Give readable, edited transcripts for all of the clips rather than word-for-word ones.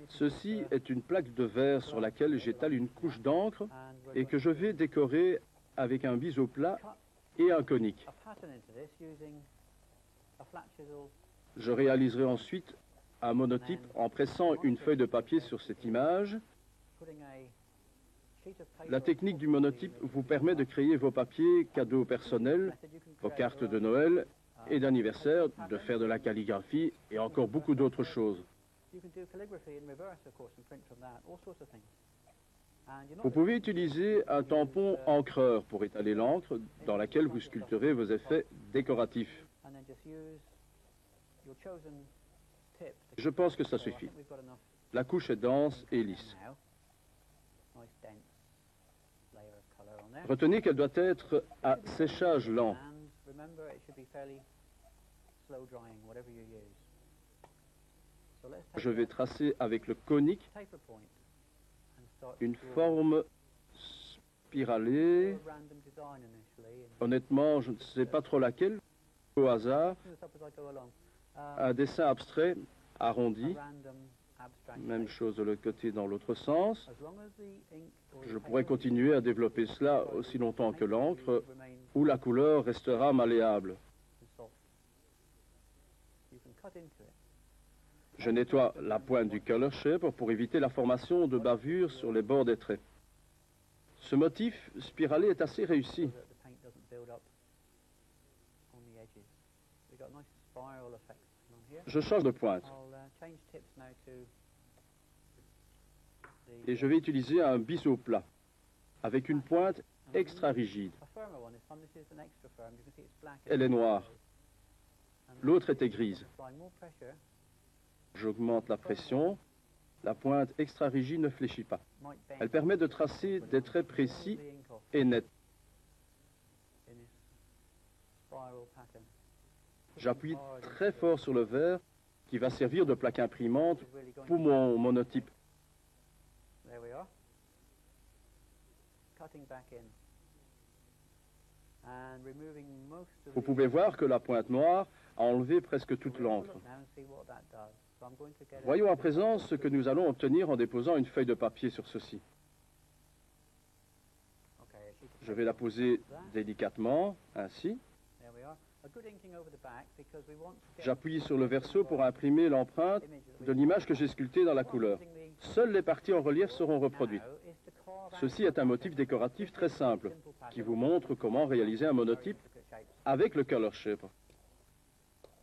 Ceci est une plaque de verre sur laquelle j'étale une couche d'encre et que je vais décorer avec un biseau plat et un conique. Je réaliserai ensuite un monotype en pressant une feuille de papier sur cette image. La technique du monotype vous permet de créer vos papiers cadeaux personnels, vos cartes de Noël et d'anniversaire, de faire de la calligraphie et encore beaucoup d'autres choses. Vous pouvez utiliser un tampon encreur pour étaler l'encre dans laquelle vous sculpterez vos effets décoratifs. Je pense que ça suffit. La couche est dense et lisse. Retenez qu'elle doit être à séchage lent. Je vais tracer avec le conique une forme spiralée. Honnêtement, je ne sais pas trop laquelle. Au hasard, un dessin abstrait arrondi. Même chose de l'autre côté dans l'autre sens. Je pourrais continuer à développer cela aussi longtemps que l'encre, où la couleur restera malléable. Je nettoie la pointe du Color Shaper pour éviter la formation de bavures sur les bords des traits. Ce motif spiralé est assez réussi. Je change de pointe. Et je vais utiliser un biseau plat avec une pointe extra rigide. Elle est noire. L'autre était grise. J'augmente la pression. La pointe extra rigide ne fléchit pas. Elle permet de tracer des traits précis et nets. J'appuie très fort sur le verre qui va servir de plaque imprimante pour mon monotype. Vous pouvez voir que la pointe noire a enlevé presque toute l'encre. Voyons à présent ce que nous allons obtenir en déposant une feuille de papier sur ceci. Je vais la poser délicatement, ainsi. J'appuie sur le verso pour imprimer l'empreinte de l'image que j'ai sculptée dans la couleur. Seules les parties en relief seront reproduites. Ceci est un motif décoratif très simple, qui vous montre comment réaliser un monotype avec le Color Shaper.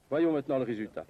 Voyons maintenant le résultat.